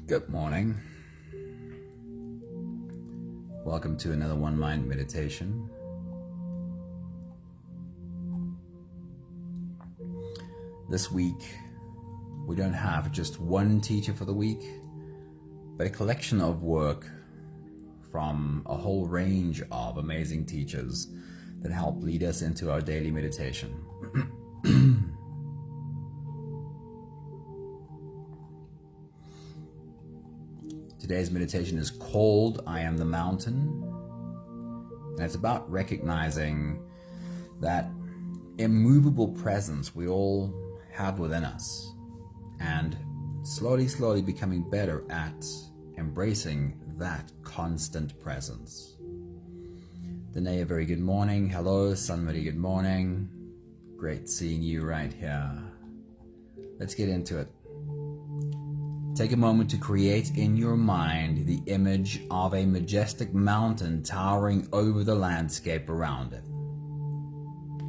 Good morning. Welcome to another One Mind meditation. This week, we don't have just one teacher for the week, but a collection of work from a whole range of amazing teachers that help lead us into our daily meditation. Today's meditation is called I Am the Mountain, and it's about recognizing that immovable presence we all have within us and slowly becoming better at embracing that constant presence. Danae, a very good morning. Hello, Sunmari, good morning. Great seeing you right here. Let's get into it. Take a moment to create in your mind the image of a majestic mountain towering over the landscape around it.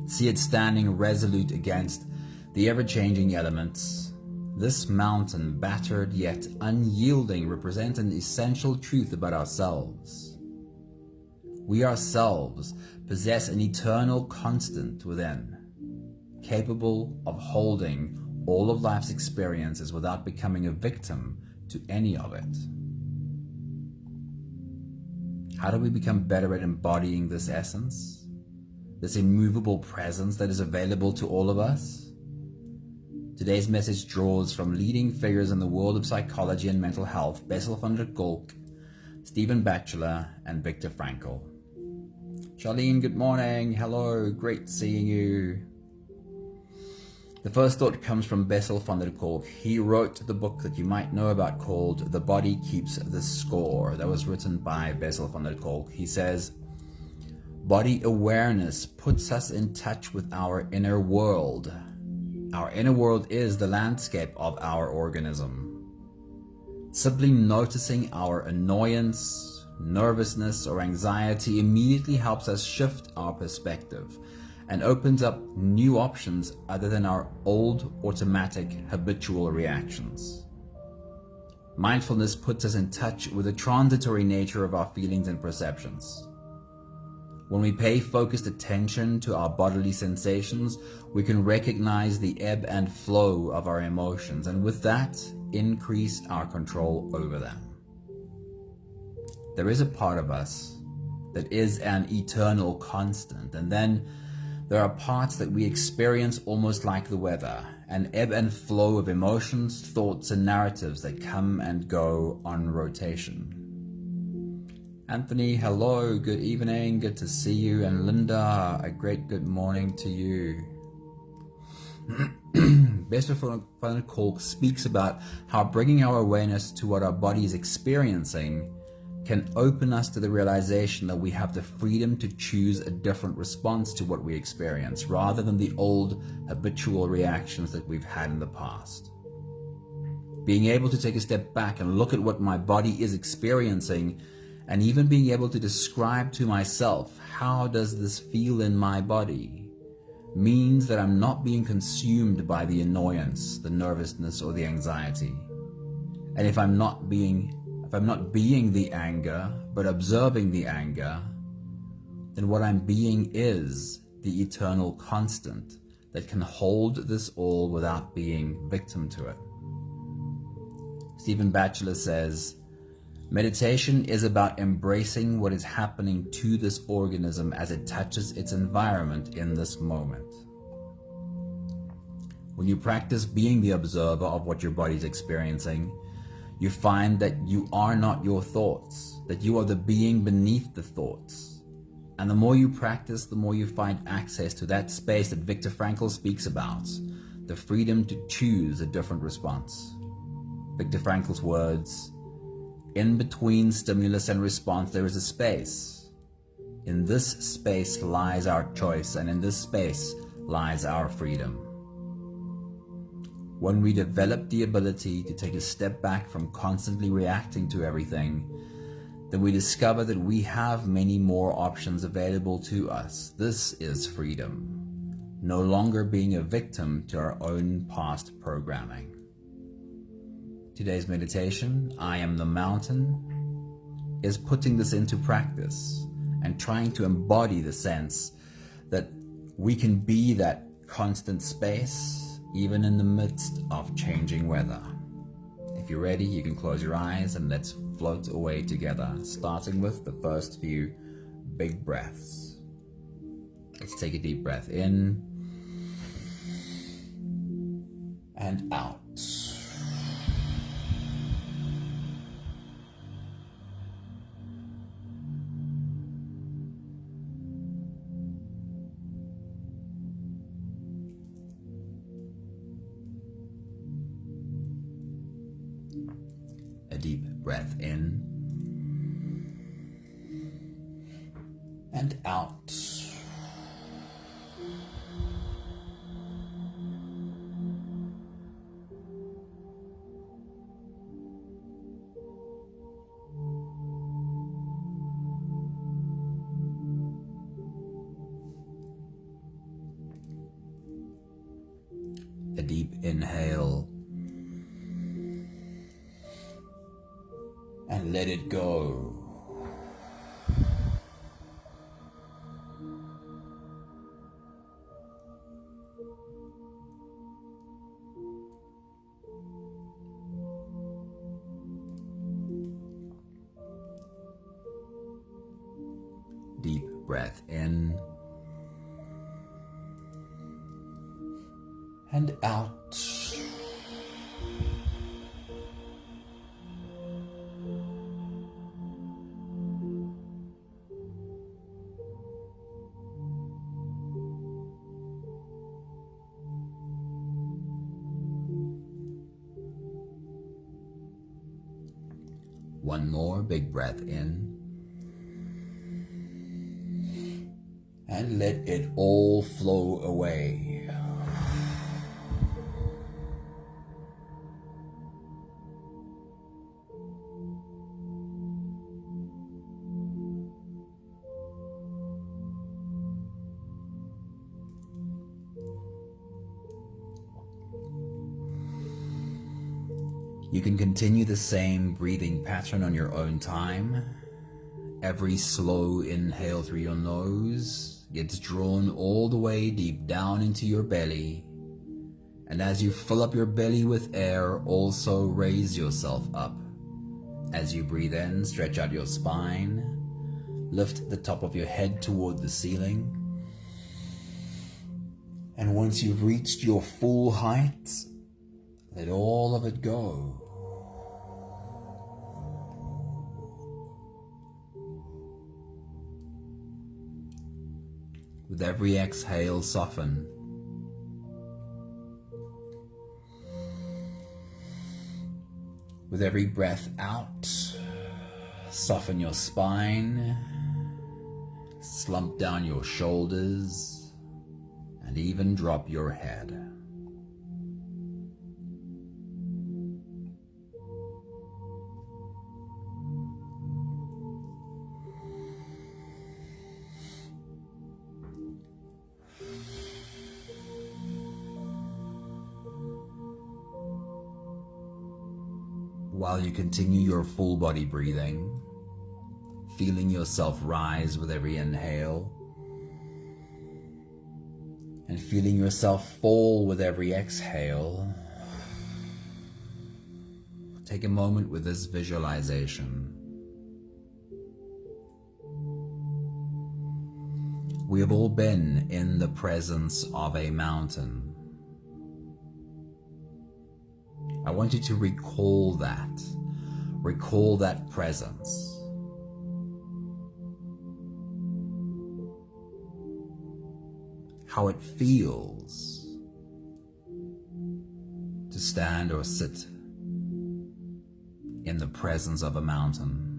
See it standing resolute against the ever-changing elements. This mountain, battered yet unyielding, represents an essential truth about ourselves. We ourselves possess an eternal constant within, capable of holding all of life's experiences without becoming a victim to any of it. How do we become better at embodying this essence, this immovable presence that is available to all of us? Today's message draws from leading figures in the world of psychology and mental health, Bessel van der Kolk, Stephen Batchelor, and Viktor Frankl. Charlene, good morning. Hello, great seeing you. The first thought comes from Bessel van der Kolk. He wrote the book that you might know about called The Body Keeps the Score. That was written by Bessel van der Kolk. He says, body awareness puts us in touch with our inner world. Our inner world is the landscape of our organism. Simply noticing our annoyance, nervousness, or anxiety immediately helps us shift our perspective and opens up new options other than our old automatic habitual reactions. Mindfulness puts us in touch with the transitory nature of our feelings and perceptions. When we pay focused attention to our bodily sensations, we can recognize the ebb and flow of our emotions, and with that, increase our control over them. There is a part of us that is an eternal constant, and then there are parts that we experience almost like the weather, an ebb and flow of emotions, thoughts, and narratives that come and go on rotation. Anthony, hello, good evening, good to see you. And Linda, a great good morning to you. Bessel van der Kolk speaks about how bringing our awareness to what our body is experiencing can open us to the realization that we have the freedom to choose a different response to what we experience, rather than the old habitual reactions that we've had in the past. Being able to take a step back and look at what my body is experiencing, and even being able to describe to myself, how does this feel in my body, means that I'm not being consumed by the annoyance, the nervousness, or the anxiety. And if I'm not being the anger, but observing the anger, then what I'm being is the eternal constant that can hold this all without being victim to it. Stephen Batchelor says, meditation is about embracing what is happening to this organism as it touches its environment in this moment. When you practice being the observer of what your body is experiencing, you find that you are not your thoughts, that you are the being beneath the thoughts. And the more you practice, the more you find access to that space that Viktor Frankl speaks about, the freedom to choose a different response. Viktor Frankl's words, in between stimulus and response there is a space. In this space lies our choice, and in this space lies our freedom. When we develop the ability to take a step back from constantly reacting to everything, then we discover that we have many more options available to us. This is freedom, no longer being a victim to our own past programming. Today's meditation, I am the mountain, is putting this into practice and trying to embody the sense that we can be that constant space even in the midst of changing weather. If you're ready, you can close your eyes and let's float away together, starting with the first few big breaths. Let's take a deep breath in and out. A deep breath in and out. A deep inhale and let it go. Deep breath in and out. One more big breath in and let it all flow away. You can continue the same breathing pattern on your own time. Every slow inhale through your nose gets drawn all the way deep down into your belly. And as you fill up your belly with air, also raise yourself up. As you breathe in, stretch out your spine. Lift the top of your head toward the ceiling. And once you've reached your full height, let all of it go. With every exhale, soften. With every breath out, soften your spine, slump down your shoulders, and even drop your head. While you continue your full body breathing, feeling yourself rise with every inhale, and feeling yourself fall with every exhale, take a moment with this visualization. We have all been in the presence of a mountain. I want you to recall that presence. How it feels to stand or sit in the presence of a mountain.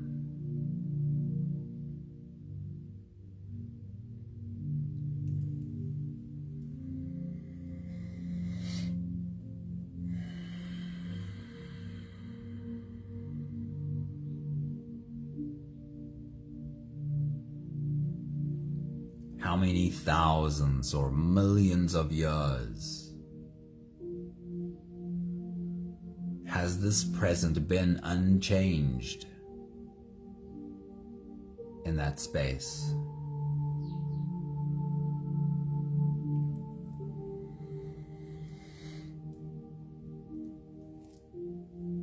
How many thousands or millions of years has this present been unchanged in that space?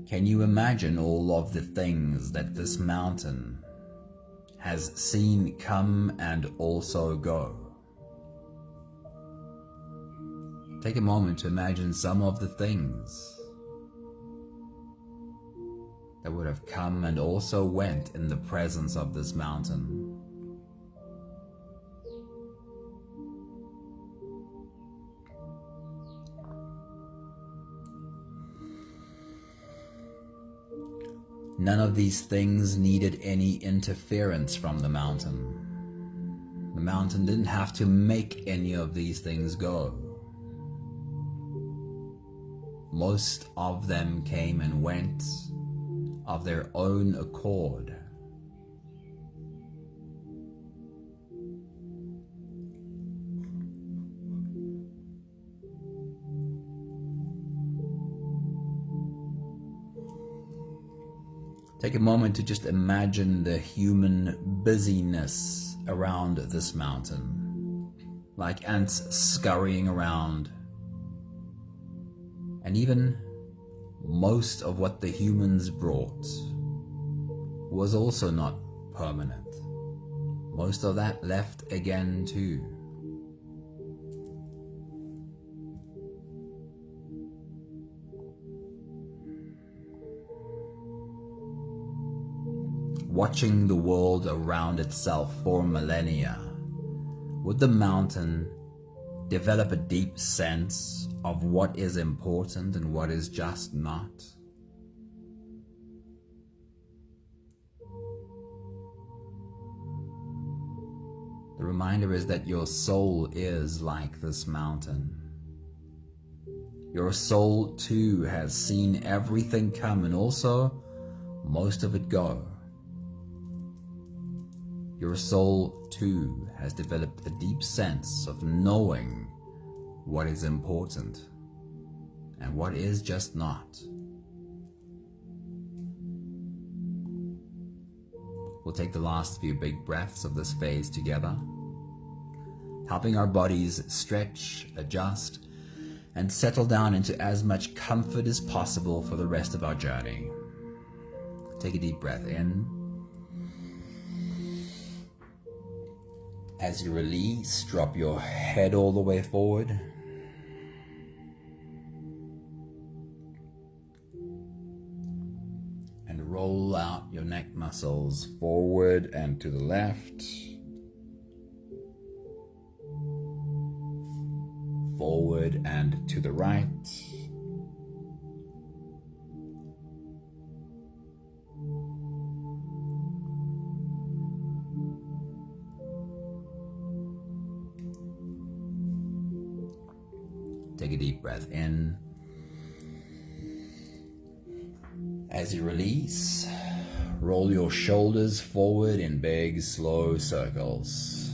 Can you imagine all of the things that this mountain has seen come and also go? Take a moment to imagine some of the things that would have come and also went in the presence of this mountain. None of these things needed any interference from the mountain. The mountain didn't have to make any of these things go. Most of them came and went of their own accord. Take a moment to just imagine the human busyness around this mountain, like ants scurrying around. And even most of what the humans brought was also not permanent. Most of that left again too. Watching the world around itself for millennia, would the mountain develop a deep sense of what is important and what is just not? The reminder is that your soul is like this mountain. Your soul too has seen everything come and also most of it go. Your soul too has developed a deep sense of knowing what is important and what is just not. We'll take the last few big breaths of this phase together, helping our bodies stretch, adjust, and settle down into as much comfort as possible for the rest of our journey. Take a deep breath in. As you release, drop your head all the way forward. And roll out your neck muscles forward and to the left. Forward and to the right. Take a deep breath in. As you release, roll your shoulders forward in big, slow circles.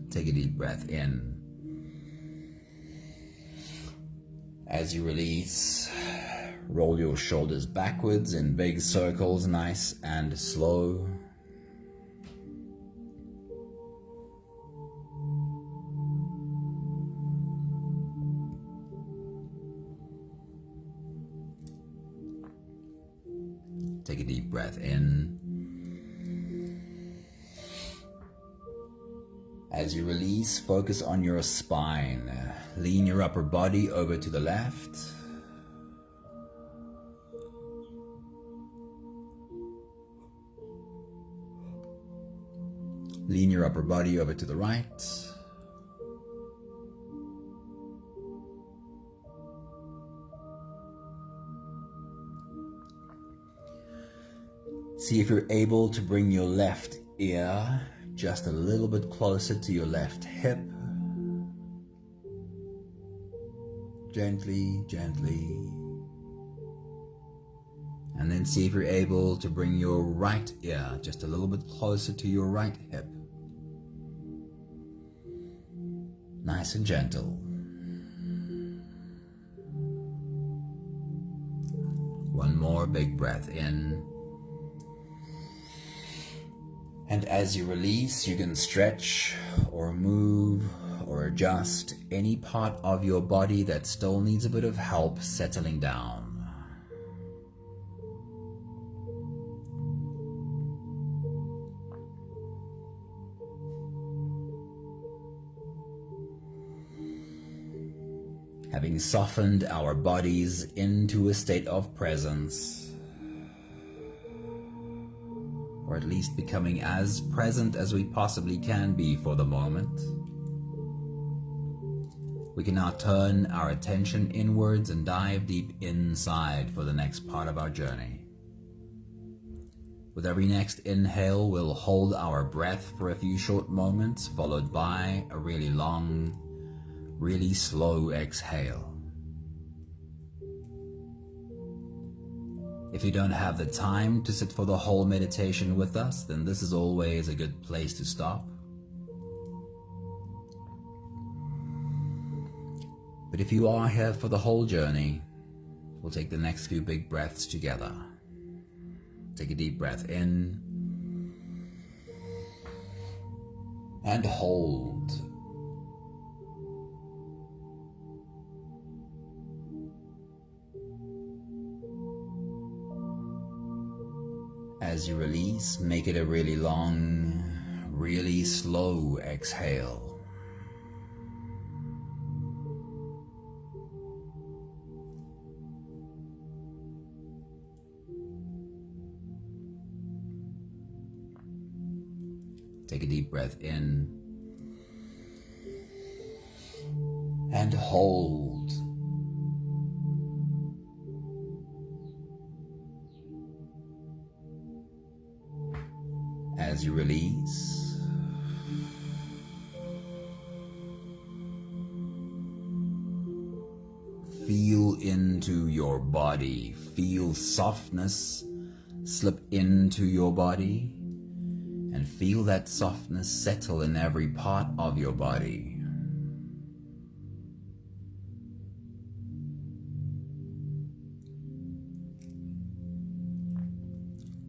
Take a deep breath in. As you release, roll your shoulders backwards in big circles, nice and slow. Take a deep breath in. As you release, focus on your spine. Lean your upper body over to the left. Lean your upper body over to the right. See if you're able to bring your left ear just a little bit closer to your left hip. gently, gently. And then see if you're able to bring your right ear just a little bit closer to your right hip. Nice and gentle. One more big breath in. And as you release, you can stretch or move or adjust any part of your body that still needs a bit of help settling down. Having softened our bodies into a state of presence, or at least becoming as present as we possibly can be for the moment, we can now turn our attention inwards and dive deep inside for the next part of our journey. With every next inhale, we'll hold our breath for a few short moments, followed by a really long, really slow exhale. If you don't have the time to sit for the whole meditation with us, then this is always a good place to stop. But if you are here for the whole journey, we'll take the next few big breaths together. Take a deep breath in and hold. As you release, make it a really long, really slow exhale. Take a deep breath in and hold. As you release, feel into your body. Feel softness slip into your body, and feel that softness settle in every part of your body.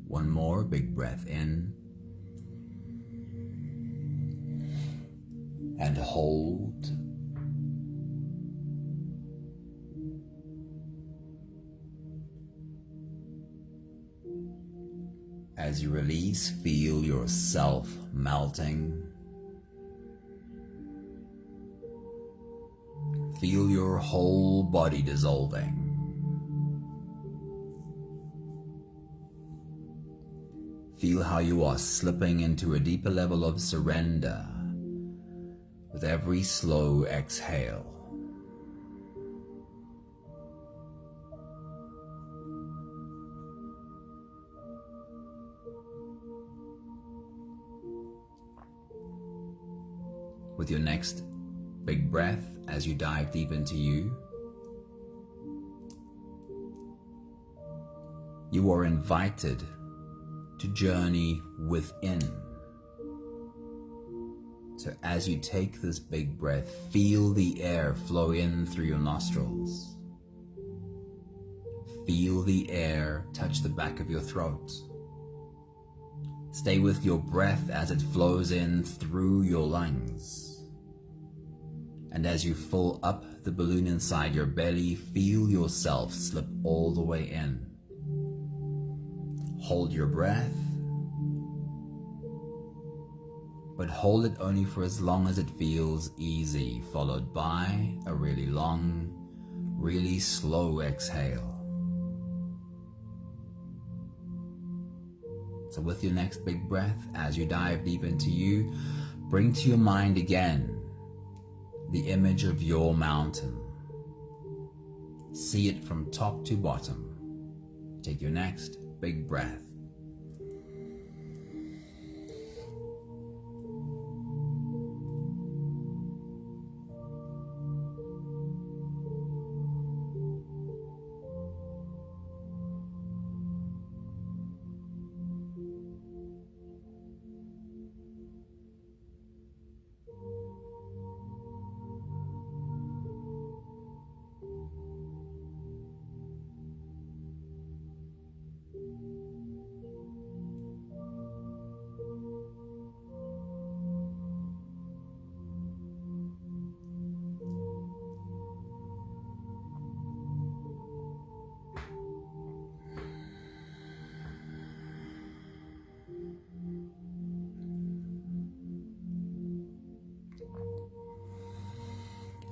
One more big breath in and hold. As you release, feel yourself melting. Feel your whole body dissolving. Feel how you are slipping into a deeper level of surrender with every slow exhale. With your next big breath, as you dive deep into you, you are invited to journey within. So as you take this big breath, feel the air flow in through your nostrils. Feel the air touch the back of your throat. Stay with your breath as it flows in through your lungs. And as you fill up the balloon inside your belly, feel yourself slip all the way in. Hold your breath, but hold it only for as long as it feels easy, followed by a really long, really slow exhale. So with your next big breath, as you dive deep into you, bring to your mind again the image of your mountain. See it from top to bottom. Take your next big breath.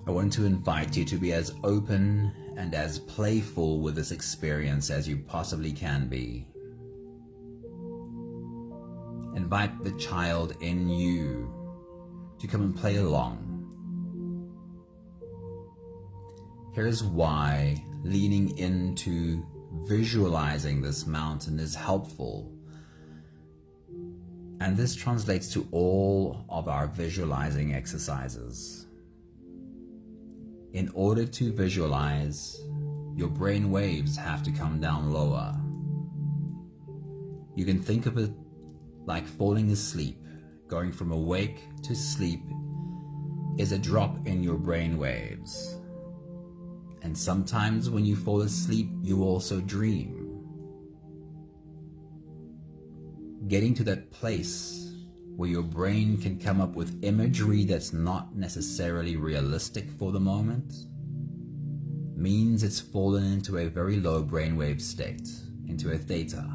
I want to invite you to be as open and as playful with this experience as you possibly can be. Invite the child in you to come and play along. Here's why leaning into visualizing this mountain is helpful. And this translates to all of our visualizing exercises. In order to visualize, your brain waves have to come down lower. You can think of it like falling asleep. Going from awake to sleep is a drop in your brain waves. And sometimes when you fall asleep, you also dream. Getting to that place where your brain can come up with imagery that's not necessarily realistic for the moment means it's fallen into a very low brainwave state, into a theta.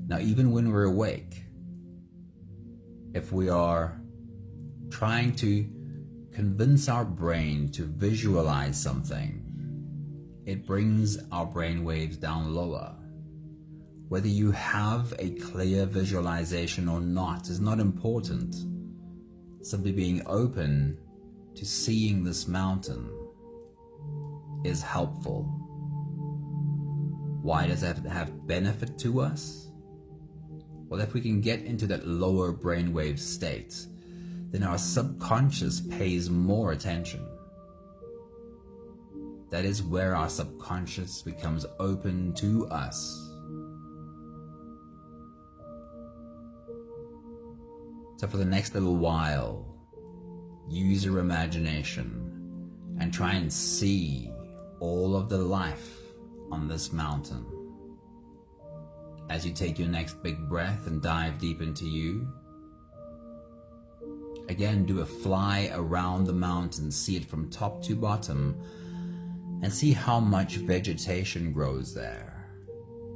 Now, even when we're awake, if we are trying to convince our brain to visualize something, it brings our brain waves down lower. Whether you have a clear visualization or not is not important. Simply being open to seeing this mountain is helpful. Why does that have benefit to us? Well, if we can get into that lower brainwave state, then our subconscious pays more attention. That is where our subconscious becomes open to us. So for the next little while, use your imagination and try and see all of the life on this mountain. As you take your next big breath and dive deep into you, again, do a fly around the mountain, see it from top to bottom, and see how much vegetation grows there.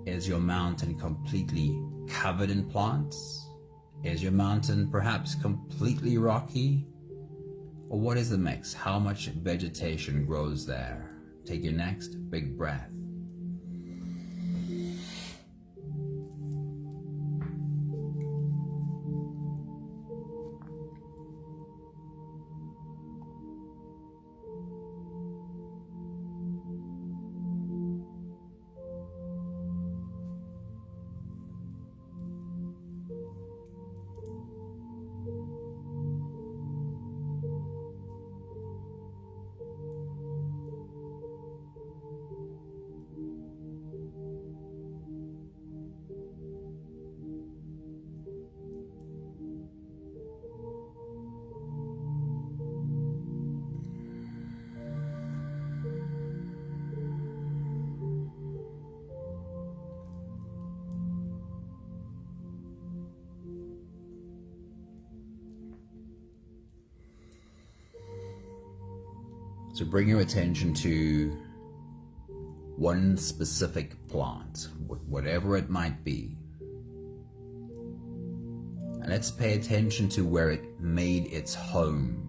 Is your mountain completely covered in plants? Is your mountain perhaps completely rocky? Or what is the mix? How much vegetation grows there? Take your next big breath. So bring your attention to one specific plant, whatever it might be. And let's pay attention to where it made its home.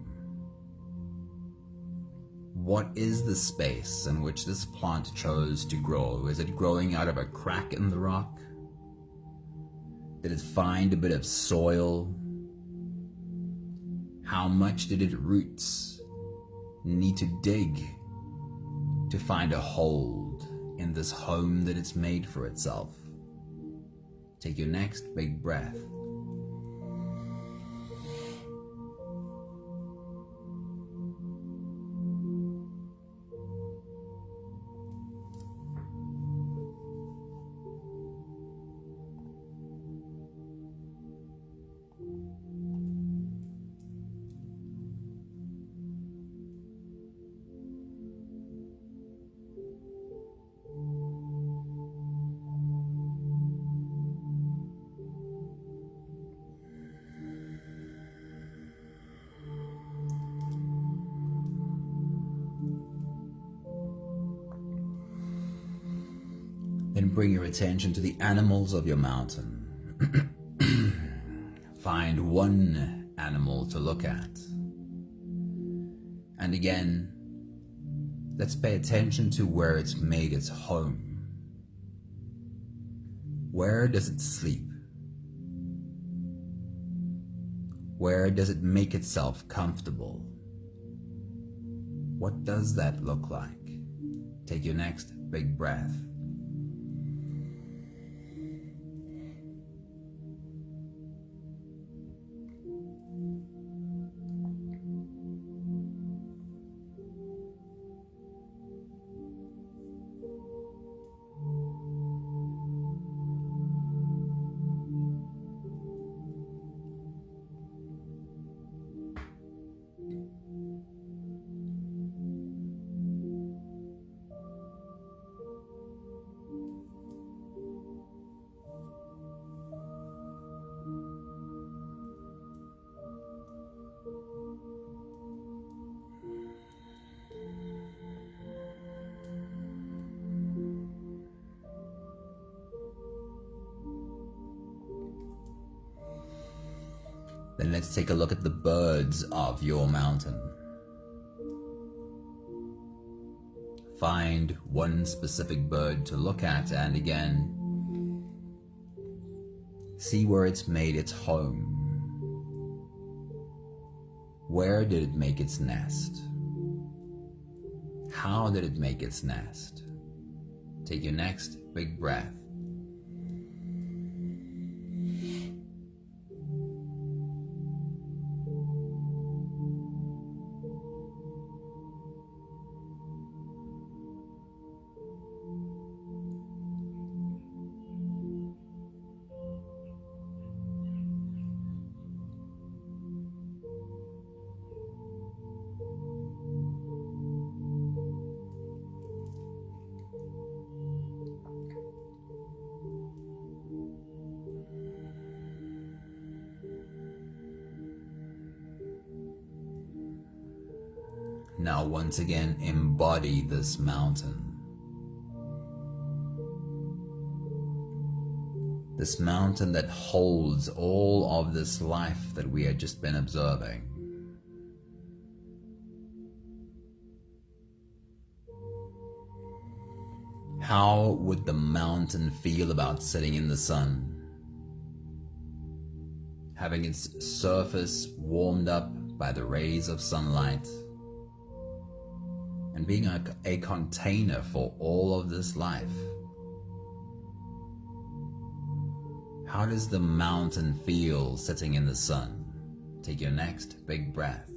What is the space in which this plant chose to grow? Is it growing out of a crack in the rock? Did it find a bit of soil? How much did its roots need to dig to find a hold in this home that it's made for itself? Take your next big breath. Then bring your attention to the animals of your mountain. Find one animal to look at. And again, let's pay attention to where it's made its home. Where does it sleep? Where does it make itself comfortable? What does that look like? Take your next big breath. Then let's take a look at the birds of your mountain. Find one specific bird to look at, and again, see where it's made its home. Where did it make its nest? How did it make its nest? Take your next big breath. Now once again, embody this mountain. This mountain that holds all of this life that we had just been observing. How would the mountain feel about sitting in the sun? Having its surface warmed up by the rays of sunlight, and being a container for all of this life. How does the mountain feel sitting in the sun? Take your next big breath.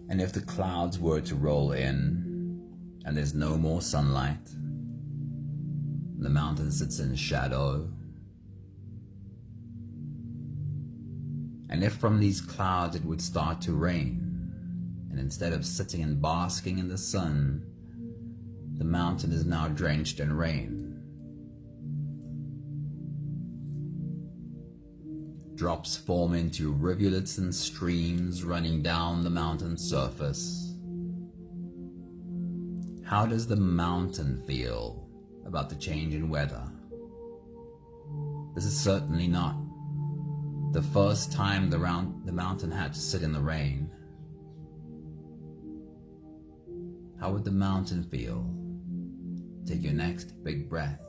And if the clouds were to roll in and there's no more sunlight, the mountain sits in shadow, and if from these clouds it would start to rain, and instead of sitting and basking in the sun, the mountain is now drenched in rain. Drops form into rivulets and streams running down the mountain's surface. How does the mountain feel about the change in weather? This is certainly not the first time the mountain had to sit in the rain. How would the mountain feel? Take your next big breath.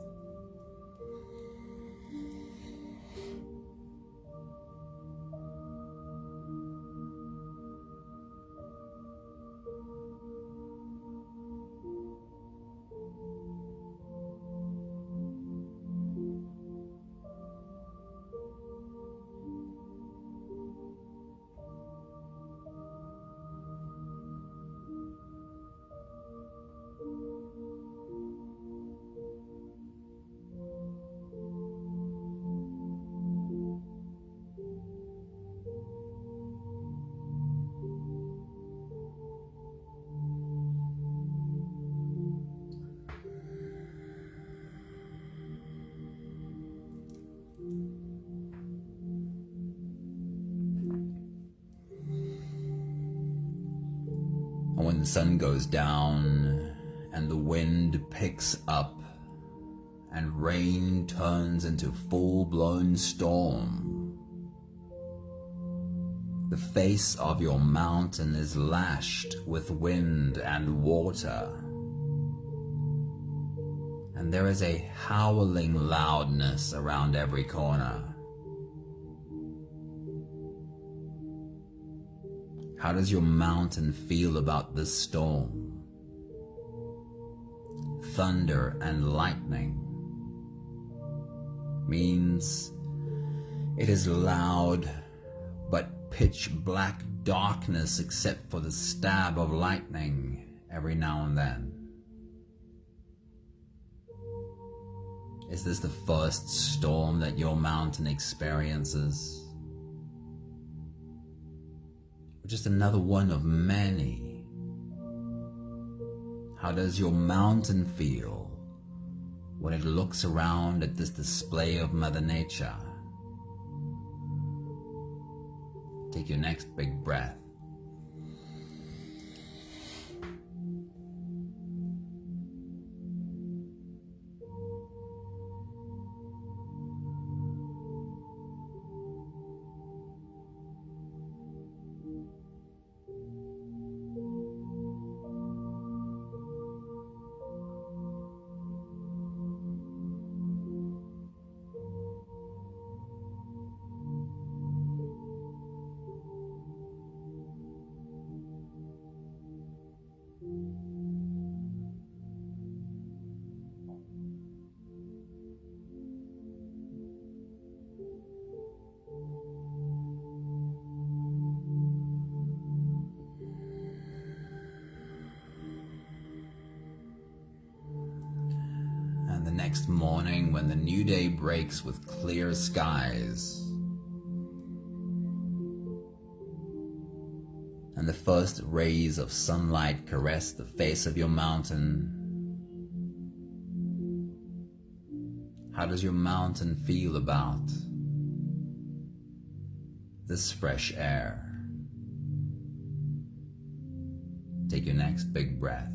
the sun goes down and the wind picks up and rain turns into full-blown storm, the face of your mountain is lashed with wind and water, and there is a howling loudness around every corner. How does your mountain feel about this storm? Thunder and lightning means it is loud but pitch black darkness except for the stab of lightning every now and then. Is this the first storm that your mountain experiences? Or just another one of many? How does your mountain feel when it looks around at this display of Mother Nature? Take your next big breath. Next morning, when the new day breaks with clear skies and the first rays of sunlight caress the face of your mountain, how does your mountain feel about this fresh air? Take your next big breath.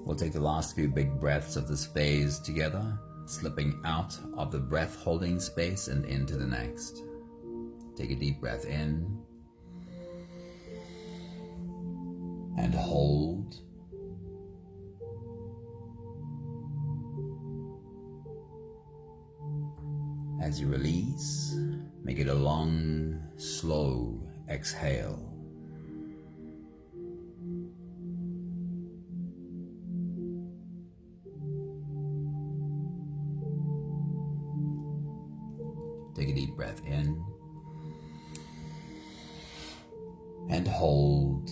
We'll take the last few big breaths of this phase together, slipping out of the breath holding space and into the next. Take a deep breath in and hold. As you release, make it a long, slow exhale. Take a deep breath in and hold.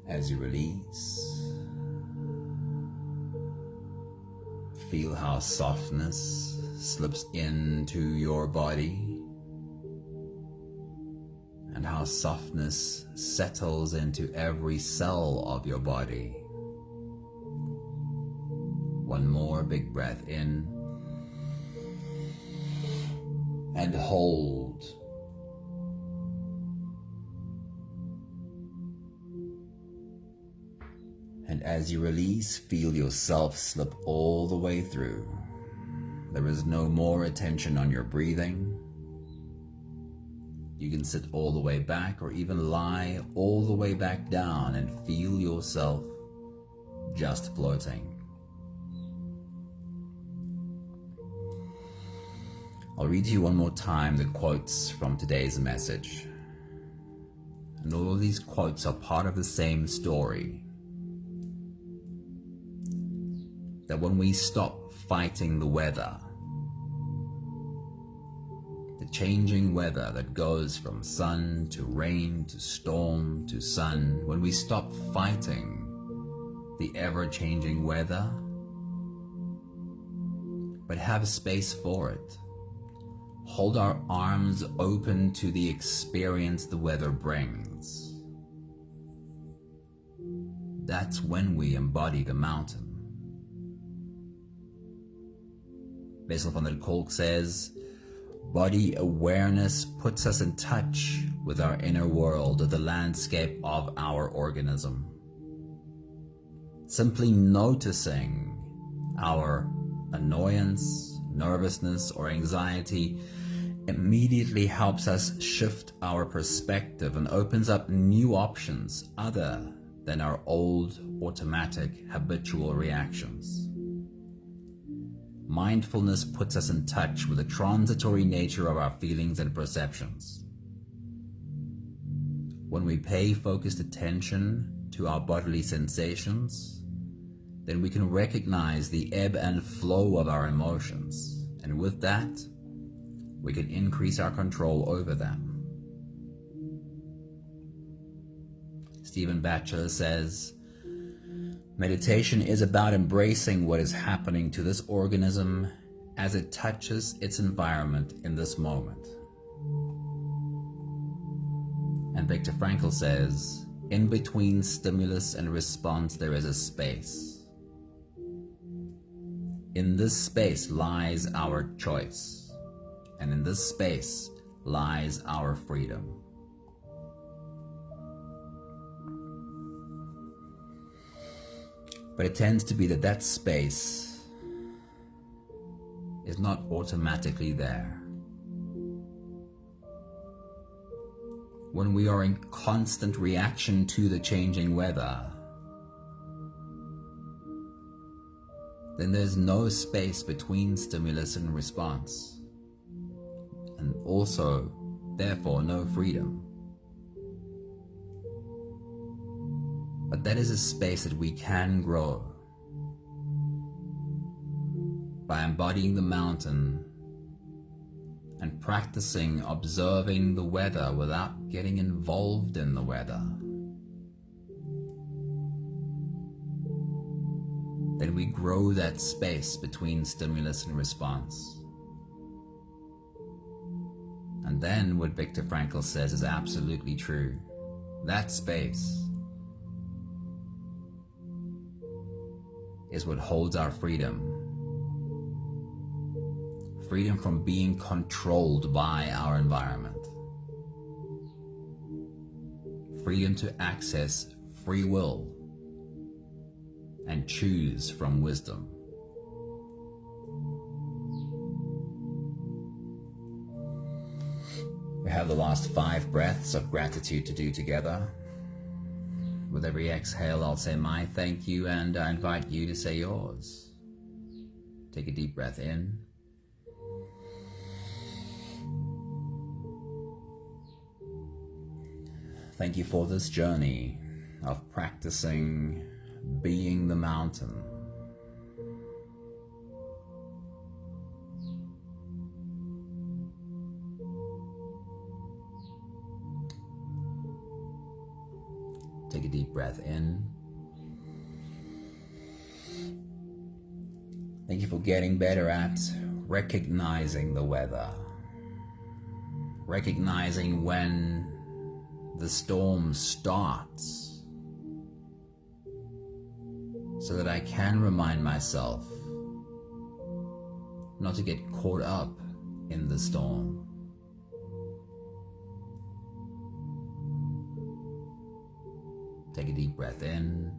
As you release, feel how softness slips into your body and how softness settles into every cell of your body. One more big breath in and hold. And as you release, feel yourself slip all the way through. There is no more attention on your breathing. You can sit all the way back or even lie all the way back down and feel yourself just floating. I'll read to you one more time the quotes from today's message. And all of these quotes are part of the same story. That when we stop fighting the weather, the changing weather that goes from sun to rain to storm to sun, when we stop fighting the ever-changing weather, but have space for it, hold our arms open to the experience the weather brings, that's when we embody the mountain. Bessel van der Kolk says, body awareness puts us in touch with our inner world, the landscape of our organism. Simply noticing our annoyance, nervousness, or anxiety immediately helps us shift our perspective and opens up new options other than our old, automatic, habitual reactions. Mindfulness puts us in touch with the transitory nature of our feelings and perceptions. When we pay focused attention to our bodily sensations, then we can recognize the ebb and flow of our emotions, and with that, we can increase our control over them. Stephen Batchelor says, meditation is about embracing what is happening to this organism as it touches its environment in this moment. And Viktor Frankl says, in between stimulus and response there is a space. In this space lies our choice, and in this space lies our freedom. But it tends to be that space is not automatically there. When we are in constant reaction to the changing weather, then there's no space between stimulus and response, and also, therefore, no freedom. But that is a space that we can grow by embodying the mountain and practicing observing the weather without getting involved in the weather. Then we grow that space between stimulus and response. And then what Viktor Frankl says is absolutely true. That space is what holds our freedom. Freedom from being controlled by our environment. Freedom to access free will and choose from wisdom. We have the last 5 breaths of gratitude to do together. With every exhale, I'll say my thank you, and I invite you to say yours. Take a deep breath in. Thank you for this journey of practicing being the mountain. Take a deep breath in. Thank you for getting better at recognizing the weather. Recognizing when the storm starts, so that I can remind myself not to get caught up in the storm. Take a deep breath in.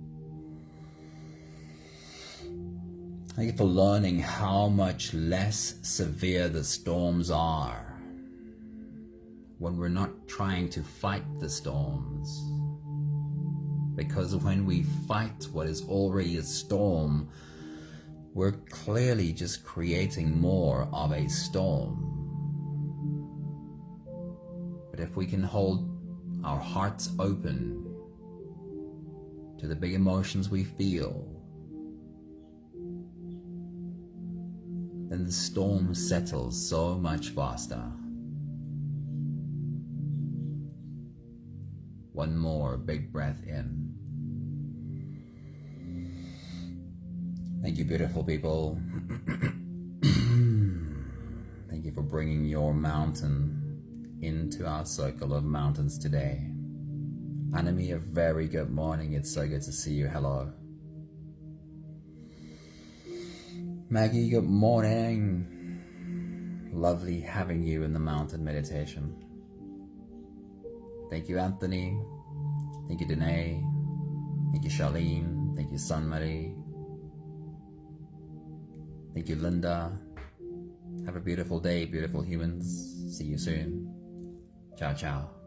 Thank you for learning how much less severe the storms are when we're not trying to fight the storms. Because when we fight what is already a storm, we're clearly just creating more of a storm. But if we can hold our hearts open to the big emotions we feel, then the storm settles so much faster. One more big breath in. Thank you, beautiful people. Thank you for bringing your mountain into our circle of mountains today. Anami, a very good morning. It's so good to see you. Hello. Maggie, good morning. Lovely having you in the mountain meditation. Thank you, Anthony. Thank you, Danae. Thank you, Charlene. Thank you, Sun Marie. Thank you, Linda. Have a beautiful day, beautiful humans. See you soon. Ciao, ciao.